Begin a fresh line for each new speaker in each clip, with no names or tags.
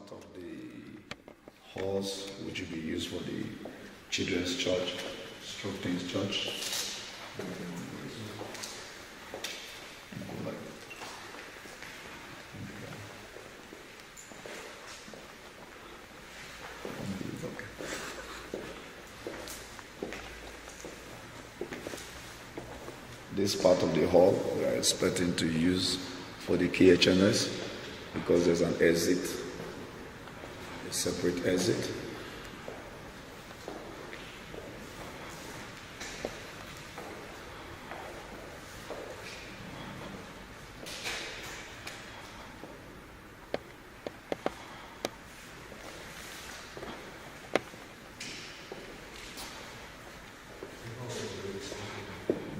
part of the halls which will be used for the children's church, stroke teens church. This part of the hall we are expecting to use for the KHNS because there's an exit, a separate exit.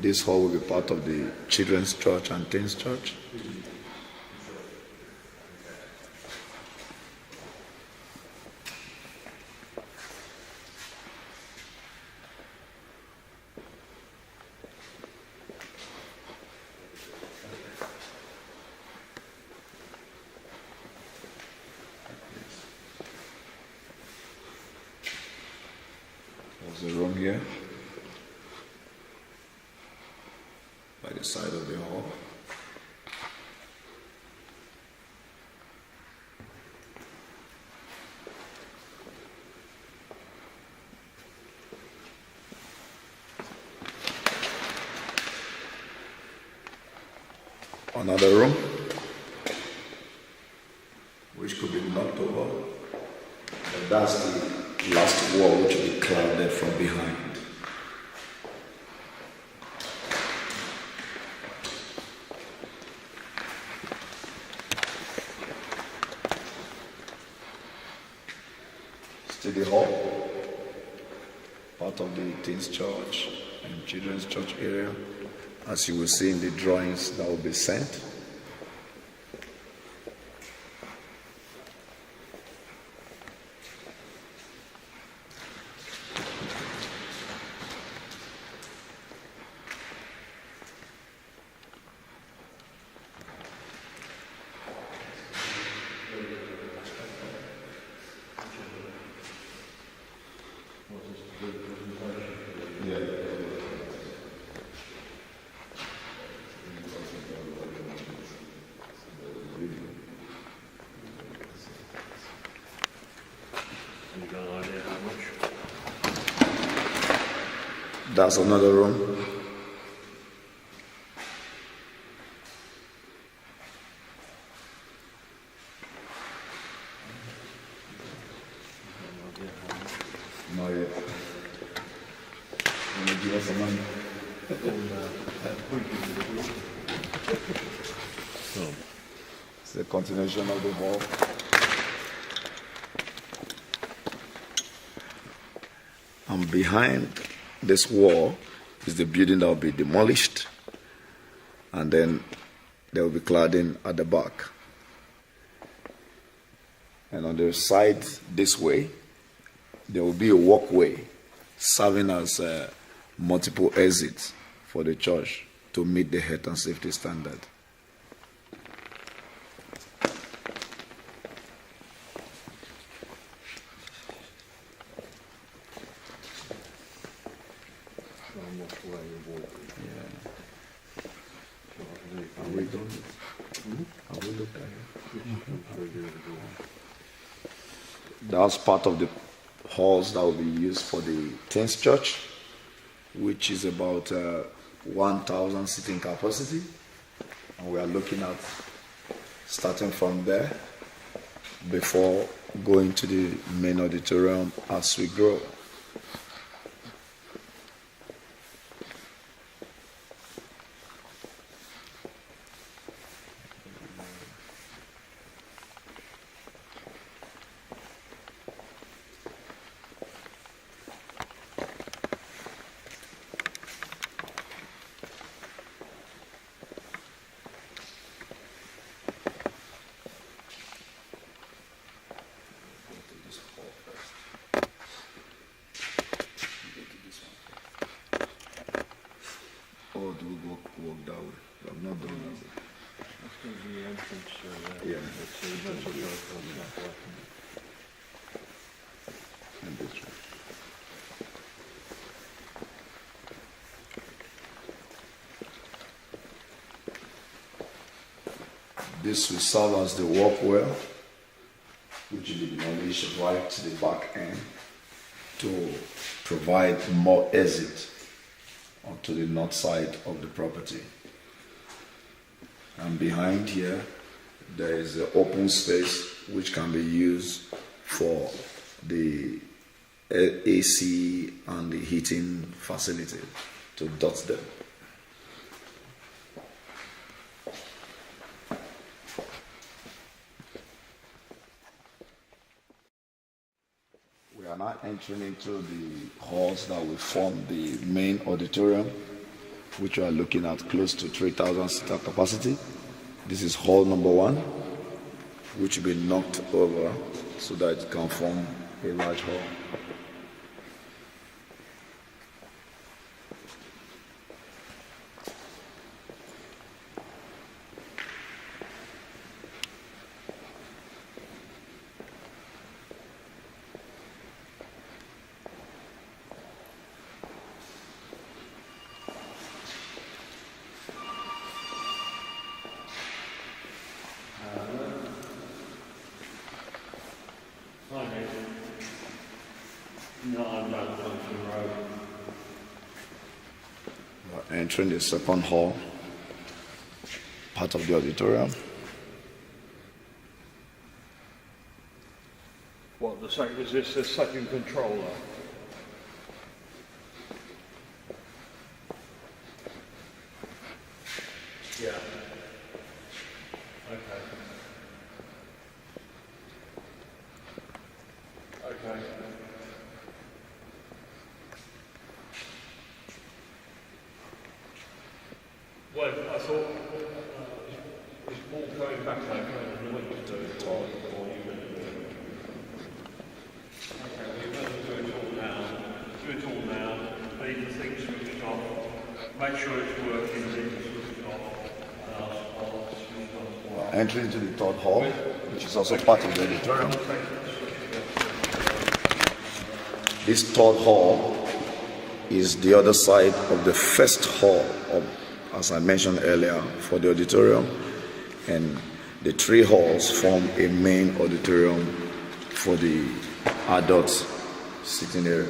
This hall will be part of the children's church and teens church. There's a room here by the side of the hall. Another room which could be knocked over, but that's the last wall which will be clouded from behind. Study hall, part of the teens church and children's church area, as you will see in the drawings that will be sent. That's another room. Not yet. Want to give us some money? It's the continuation of the hall. And behind this wall is the building that will be demolished, and then there will be cladding at the back. And on the side this way, there will be a walkway serving as multiple exits for the church to meet the health and safety standard. That's part of the halls that will be used for the teens church, which is about 1,000 seating capacity, and we are looking at starting from there before going to the main auditorium as we grow. Or do we walk that way? I'm not doing that way.
The entrance
Yeah. And this one. This will serve as the walkway, which will be demolished right to the back end to provide more exit onto the north side of the property. And behind here, there is an open space which can be used for the AC and the heating facility to dot them. We are now entering into the halls that will form the main auditorium, which we are looking at close to 3,000 seater capacity. This is hall number 1, which will be knocked over so that it can form a large hall.
No, I'm not going to the road.
We are entering the second hall, part of the auditorium.
What, is this the second controller? Yeah. Okay. Okay. Well, I thought it's all going back there, and we went to do it or you going to do it. Okay, we're going to do it all now. Do it all now. Leave the thing switched off. Make sure it's working. Leave it switched off. And I'll switch on.
We are entering into the third hall, which is also part of the auditorium. This third hall is the other side of the first hall of, as I mentioned earlier, for the auditorium, and the 3 halls form a main auditorium for the adults sitting area.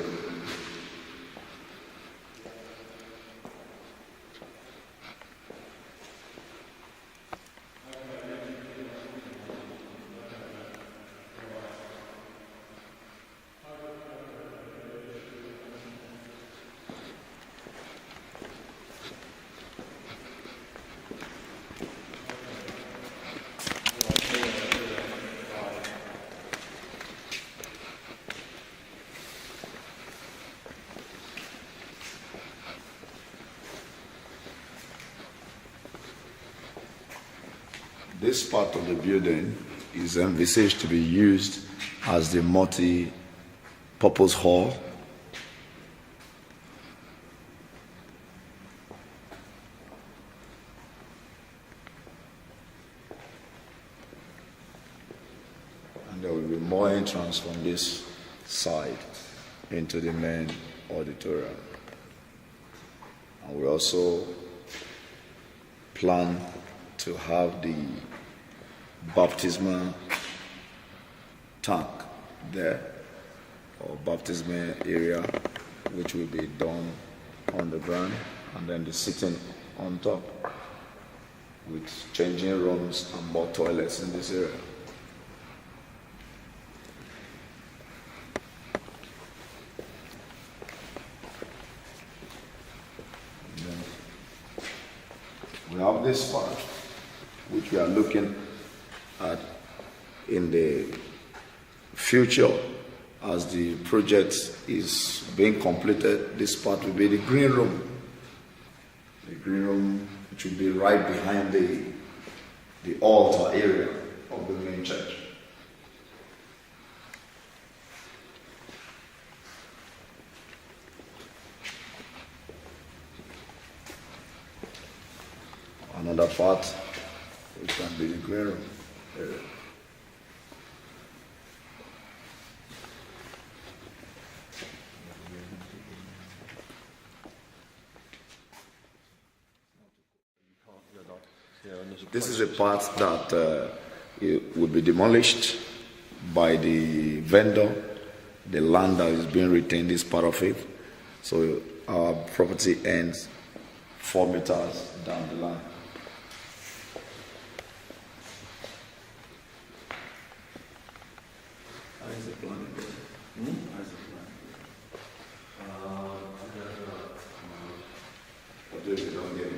This part of the building is envisaged to be used as the multi-purpose hall. And there will be more entrance from this side into the main auditorium. And we also plan to have the baptismal tank there, or baptismal area, which will be done on the ground, and then the sitting on top with changing rooms and more toilets in this area. And then we have this part, which we are looking at in the future as the project is being completed. This part will be the green room. The green room, which will be right behind the altar area of the main church. Another part, which can be the green room area. This is a part that it will be demolished by the vendor. The land that is being retained is part of it. So our property ends 4 meters down the line. How is the plan? How is the plan? What do you don't get it?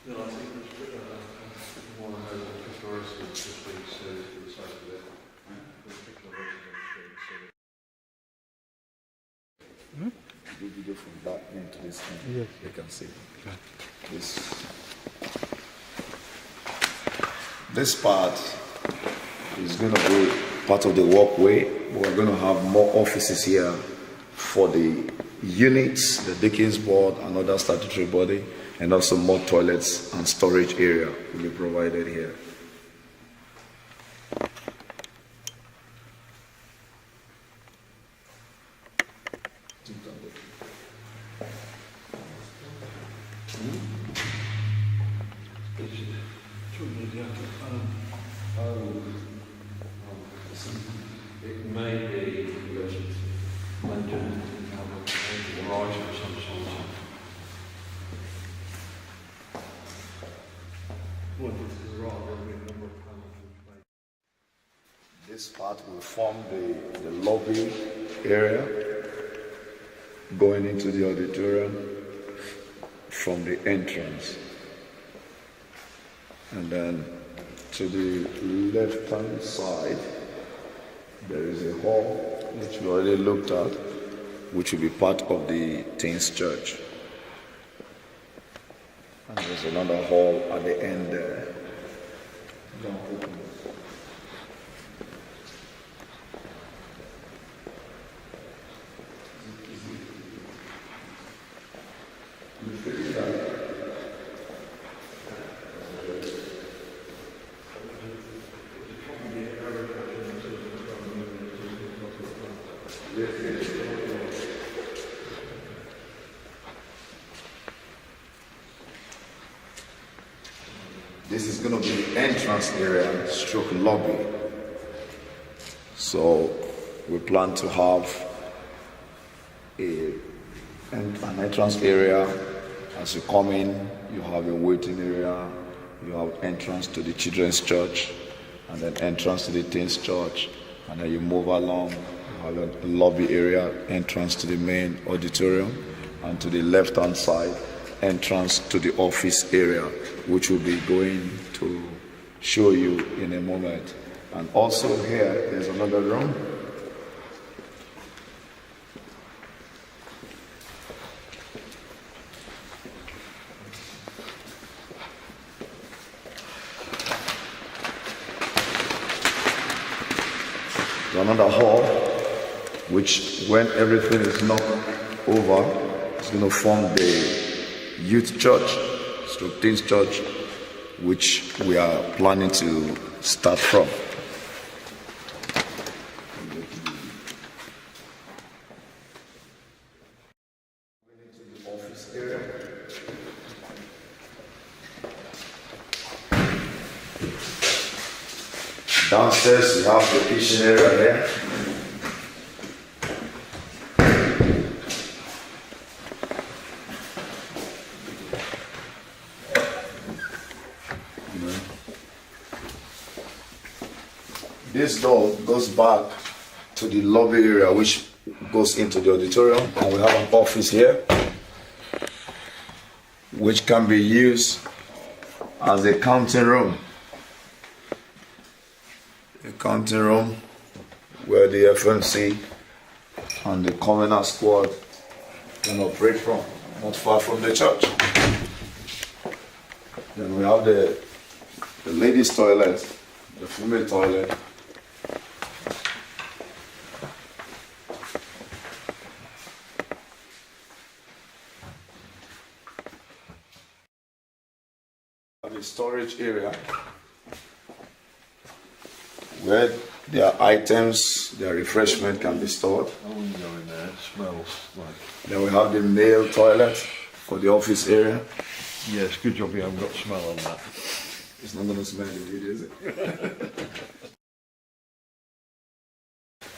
No, I think it's one of those historically just being said for the sake of it. The particular residence being said.
Do video from that end to this end.
Yes.
You can see this part is going to be part of the walkway. We're going to have more offices here for the units, the Dickens board, and other statutory body, and also more toilets and storage area will be provided here.
It may be London garage of some sort. Well, this is right, there'll be a number of panels which may.
This part will form the lobby area going into the auditorium from the entrance. And then to the left-hand side, there is a hall which we already looked at, which will be part of the Teens Church. And there's another hall at the end there. This is going to be the entrance area, stroke lobby. So we plan to have an entrance area. As you come in, you have a waiting area, you have entrance to the children's church, and then entrance to the teens church, and then you move along, you have a lobby area, entrance to the main auditorium, and to the left-hand side, entrance to the office area, which we'll be going to show you in a moment. And also here, there's another room. Another hall, which when everything is knocked over, is going to form the youth church, stroke teens church, which we are planning to start from. The office area. Downstairs we have the kitchen area here. This door goes back to the lobby area, which goes into the auditorium, and we have an office here which can be used as a counting room. A counting room where the FMC and the Commoner Squad can operate from, not far from the church. Then we have the ladies' toilet, the female toilet. storage area where their items, their refreshment can be stored.
I wouldn't go in there, it smells like...
Then we have the male toilet for the office area.
Yes, good job you haven't got smell on that.
It's not going to smell in it, is it?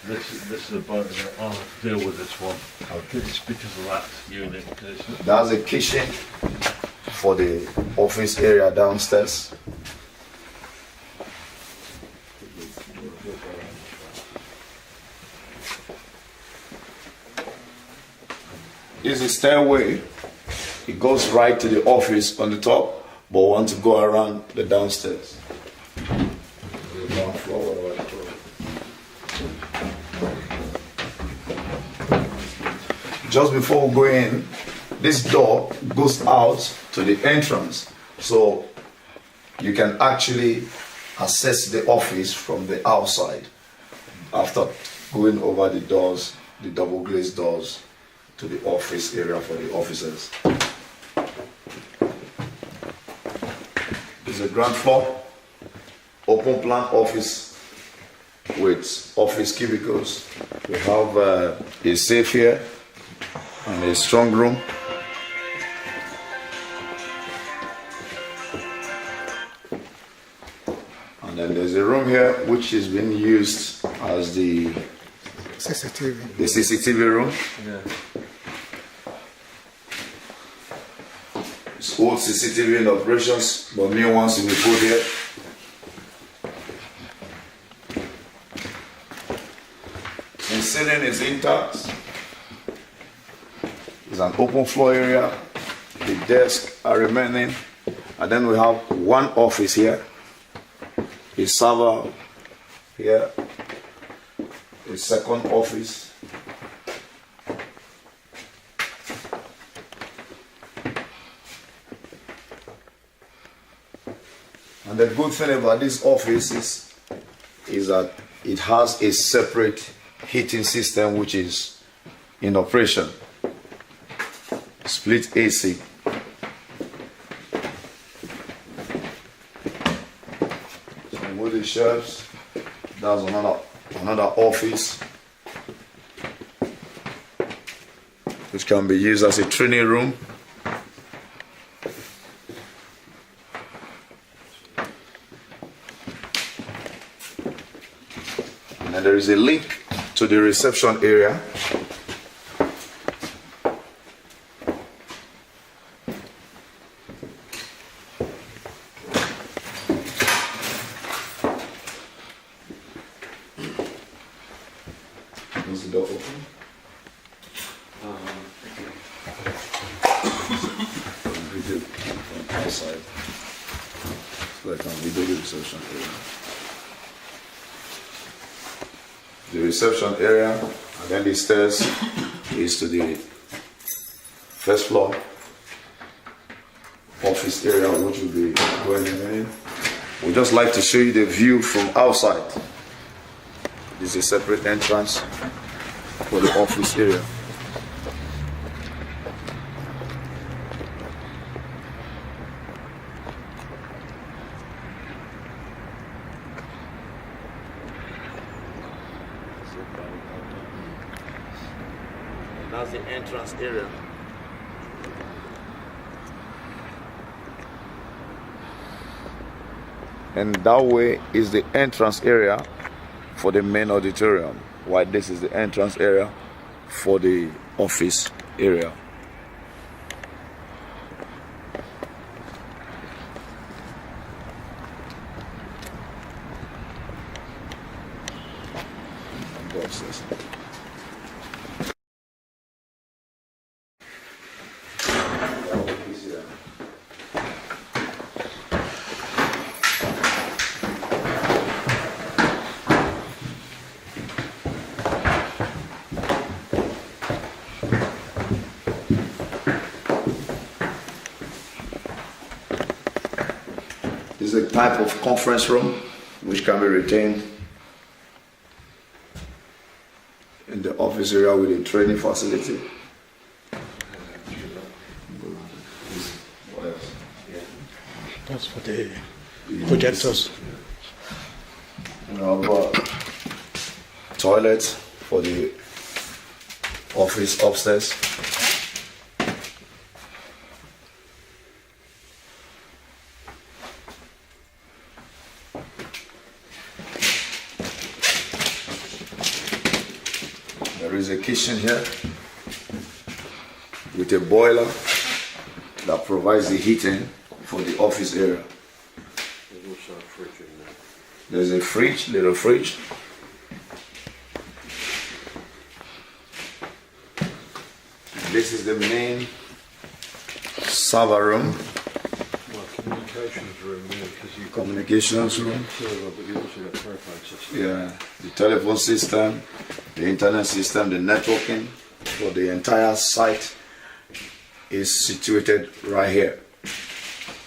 This is a boat that I'll deal with this one. It's because of that unit.
That's a kitchen for the office area downstairs. This is a stairway. It goes right to the office on the top, but we want to go around the downstairs. The ground floor, whatever you call it. Just before we go in, this door goes out to the entrance, so you can actually access the office from the outside after going over the doors, the double glazed doors, to the office area for the officers. This is a ground floor, open plan office with office cubicles. We have a safe here and a strong room. And then there's a room here which is being used as the CCTV room.
Yeah.
It's old CCTV in operations, but new ones will be put here. The ceiling is intact. It's an open floor area. The desks are remaining. And then we have one office here. A server here. A second office. And the good thing about this office is that it has a separate heating system which is in operation. Split AC. Some wooden shelves. That's another office which can be used as a training room. And there is a link to the reception area. Is the door open? Video from outside. So I can video the reception area. The reception area, and then the stairs is to the first floor office area, which will be going in. We'd just like to show you the view from outside. This is a separate entrance for the office area. That's the entrance area. And that way is the entrance area for the main auditorium, while this is the entrance area for the office area. This is a type of conference room which can be retained in the office area with a training facility.
That's for the the projectors.
But toilet for the office upstairs. There is a kitchen here with a boiler that provides the heating for the office area.
There's also a fridge in there.
There's a fridge, little fridge. This is the main server room.
Well, communications room, yeah, because you've got
Communications room.
server, but you also got telephone system.
Yeah, the telephone system, the internet system, the networking for the entire site is situated right here.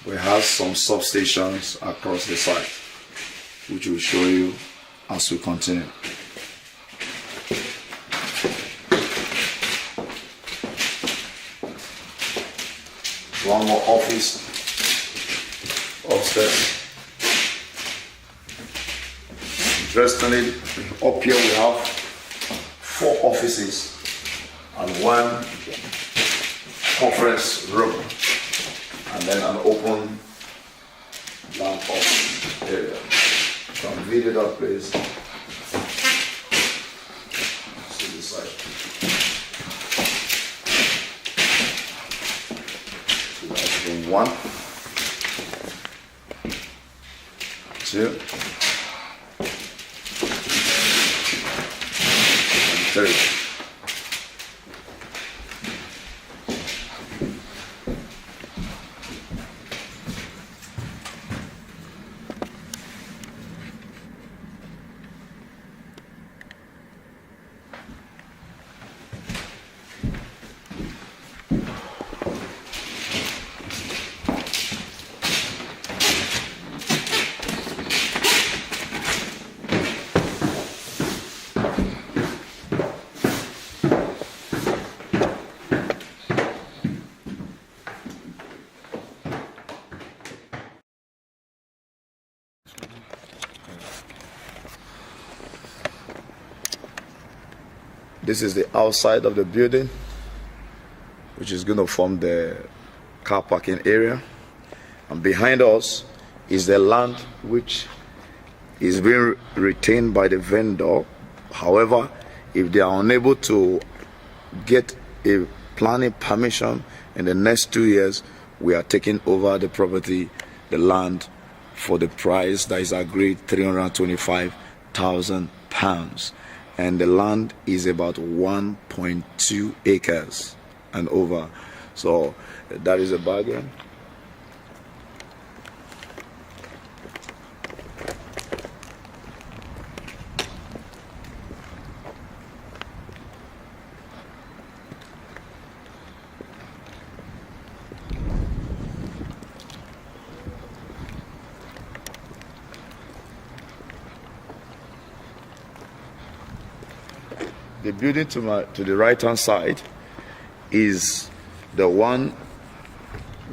We have some substations across the site, which we'll show you as we continue. One more office upstairs. Interestingly, up here we have 4 offices and 1 conference room, and then an open lamp office area. Can video that place. See the side. So that's room 1, 2, and 3. This is the outside of the building, which is going to form the car parking area. And behind us is the land which is being retained by the vendor. However, if they are unable to get a planning permission in the next 2 years, we are taking over the property, the land, for the price that is agreed, £325,000. And the land is about 1.2 acres and over. So that is a bargain. The building to the right hand side is the one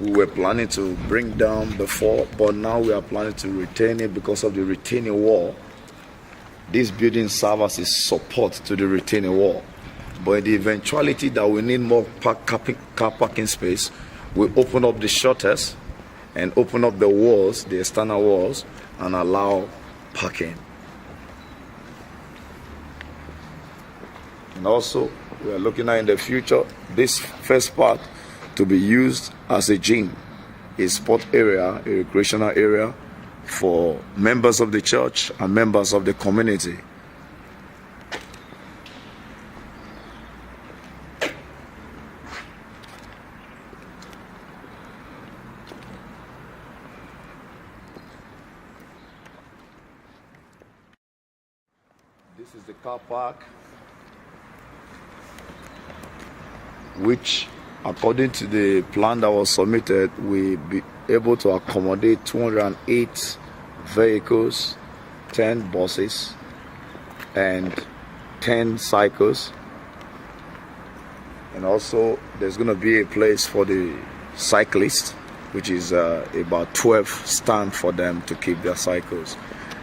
we were planning to bring down before, but now we are planning to retain it because of the retaining wall. This building serves as support to the retaining wall. But in the eventuality that we need more car parking space, we open up the shutters and open up the walls, the external walls, and allow parking. And also, we are looking at in the future this first part to be used as a gym, a sport area, a recreational area for members of the church and members of the community. This is the car park, which according to the plan that was submitted, we'll be able to accommodate 208 vehicles, 10 buses, and 10 cycles. And also there's going to be a place for the cyclists which is about 12 stands for them to keep their cycles.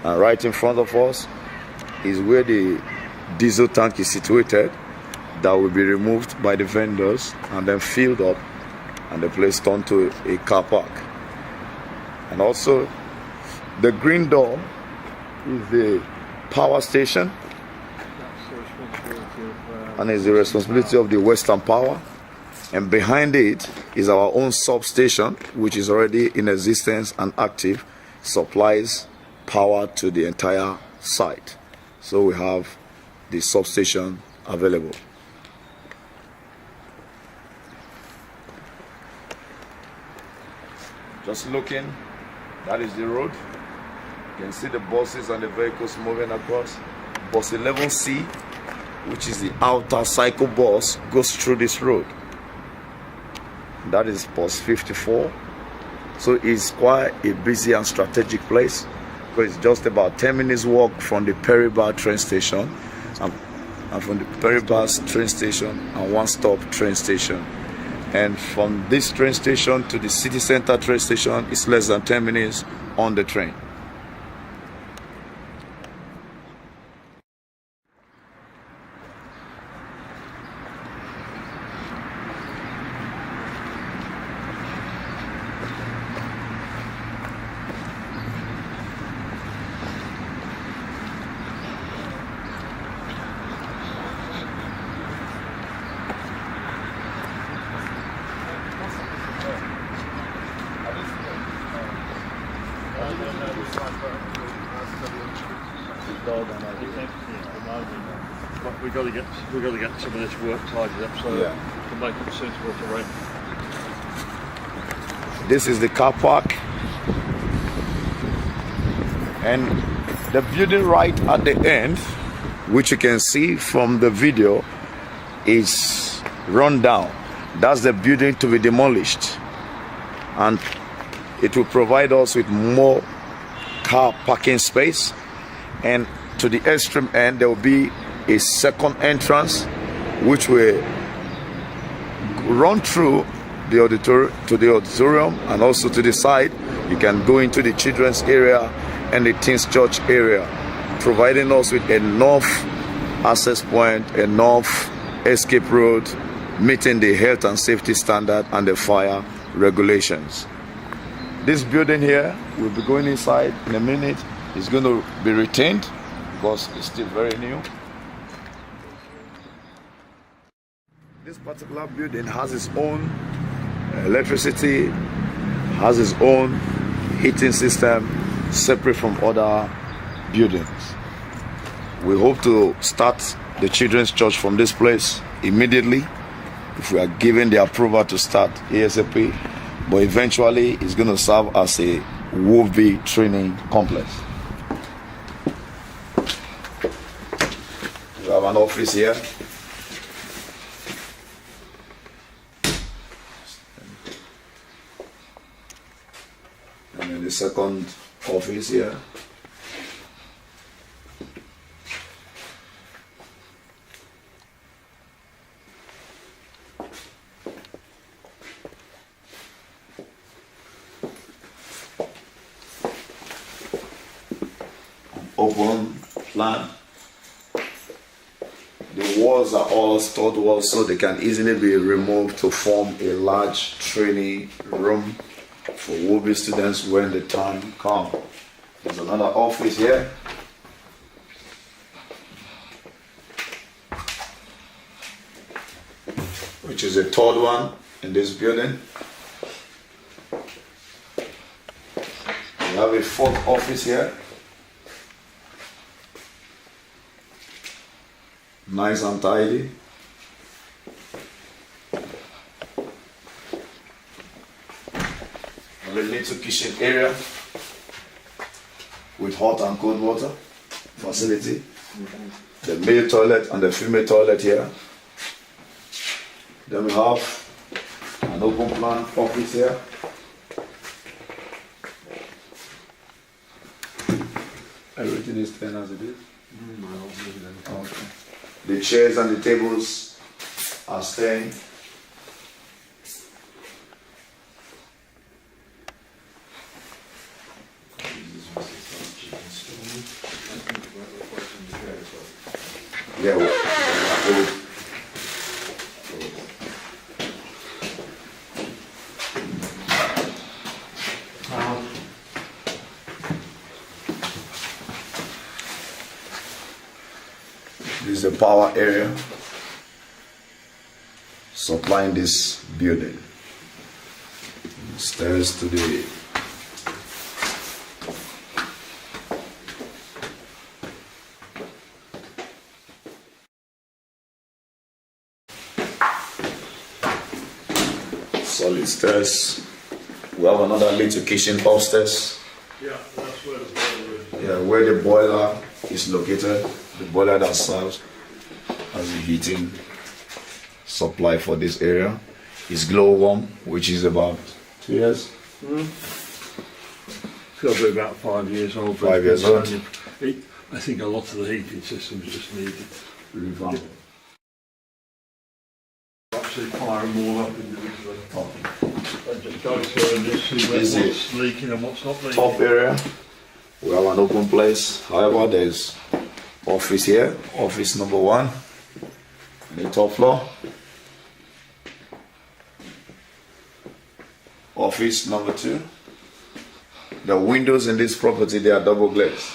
And right in front of us is where the diesel tank is situated, that will be removed by the vendors and then filled up, and the place turned to a car park. And also the green door is the power station, and is the responsibility of the Western Power. And behind it is our own substation, which is already in existence and active, supplies power to the entire site. So we have the substation available. Just looking, that is the road. You can see the buses and the vehicles moving across. Bus 11C, which is the outer cycle bus, goes through this road. That is bus 54. So it's quite a busy and strategic place, because it's just about 10 minutes walk from the Peribar train station, and from the Peribas train station and one-stop train station. And from this train station to the city center train station is less than 10 minutes on the train.
But we got to get some of this work tidied up so that we can make it suitable for rent.
This is the car park, and the building right at the end, which you can see from the video, is run down. That's the building to be demolished, and it will provide us with more car parking space. And to the extreme end there will be a second entrance which will run through the auditorium, and also to the side you can go into the children's area and the teens church area, providing us with enough access point, enough escape road, meeting the health and safety standard and the fire regulations. This building here, we'll be going inside in a minute, is going to be retained because it's still very new. This particular building has its own electricity, has its own heating system, separate from other buildings. We hope to start the children's church from this place immediately if we are given the approval to start ASAP, but eventually it's going to serve as a WOV training complex. We have an office here. And then the second office here. Open plan. The walls are all stud walls, so they can easily be removed to form a large training room for WOB students when the time comes. There's another office here. Which is the third one in this building. We have a fourth office here. Nice and tidy. A little kitchen area with hot and cold water facility. The male toilet and the female toilet here. Then we have an open plan office here. Everything is clean as it is. Okay. The chairs and the tables are staying. Yeah. This is the power area supplying this building. Stairs to the solid stairs. We have another little kitchen upstairs.
Yeah, that's where the boiler is.
Yeah, where the boiler is located. The boiler that serves as the heating supply for this area is glow warm, which is about 2 years.
It's got to be about 5 years old.
5 years old.
I think a lot of the heating systems just need
Revamp.
actually fire them all up individually. And just go through and just see what's leaking and what's not leaking.
Top area, we have an open place. However, there's office here, office number 1, the top floor. Office number 2. The windows in this property, they are double glazed.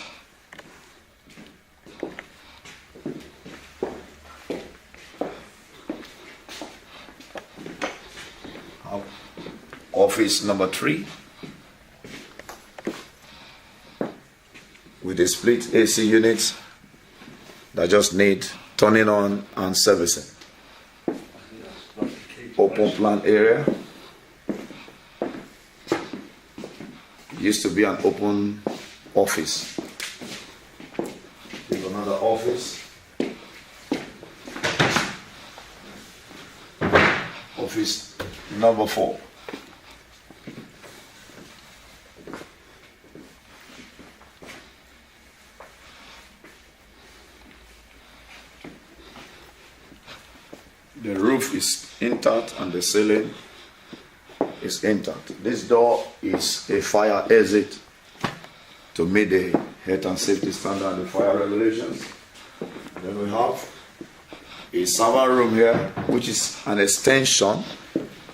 Office number 3 with a split AC unit that just need turning on and servicing. Open plan area. Used to be an open office. Here's another office. Office number 4. The roof is intact and the ceiling is intact. This door is a fire exit to meet the health and safety standard and the fire regulations. Then we have a server room here, which is an extension.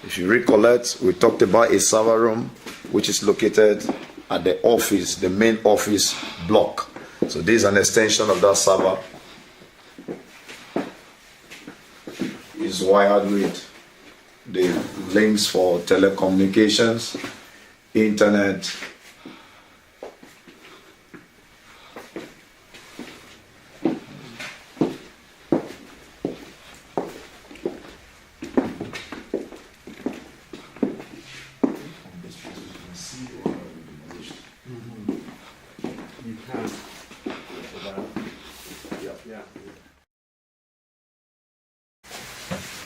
If you recollect, we talked about a server room which is located at the office, the main office block. So this is an extension of that server. Is wired with the links for telecommunications, internet,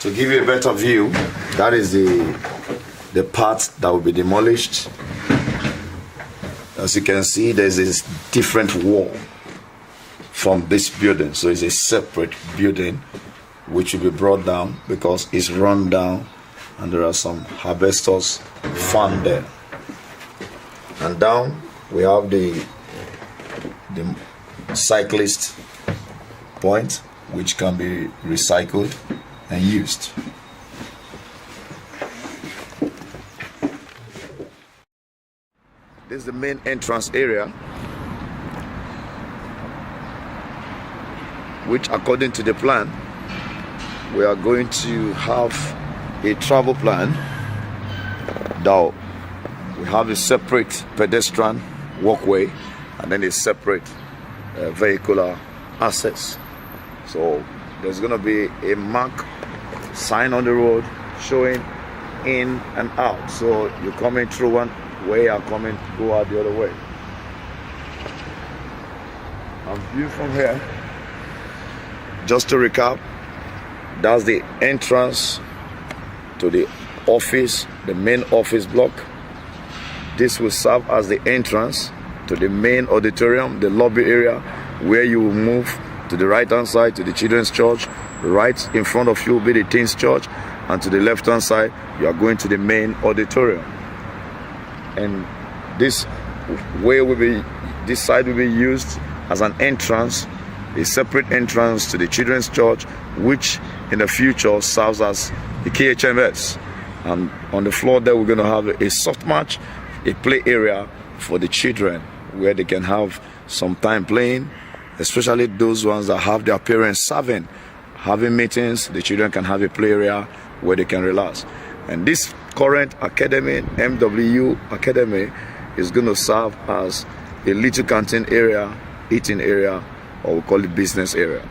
to give you a better view. That is the part that will be demolished. As you can see, there's this different wall from this building, so it's a separate building which will be brought down because it's run down and there are some asbestos found there. And down we have the cyclist point, which can be recycled and used. This is the main entrance area, which according to the plan we are going to have a travel plan. Now we have a separate pedestrian walkway and then a separate vehicular access. So there's going to be a mark sign on the road showing in and out. So you're coming through one way, are coming, go out the other way. And view from here, just to recap, that's the entrance to the office, the main office block. This will serve as the entrance to the main auditorium, the lobby area, where you will move to the right hand side to the children's church. Right in front of you will be the teens church, and to the left hand side you are going to the main auditorium. And this side will be used as an entrance a separate entrance to the children's church, which in the future serves as the KHMS. And on the floor there, we're going to have a soft match, a play area for the children, where they can have some time playing, especially those ones that have their parents serving, having meetings. The children can have a play area where they can relax. And this current academy, MW Academy, is going to serve as a little canteen area, eating area, or we call it business area.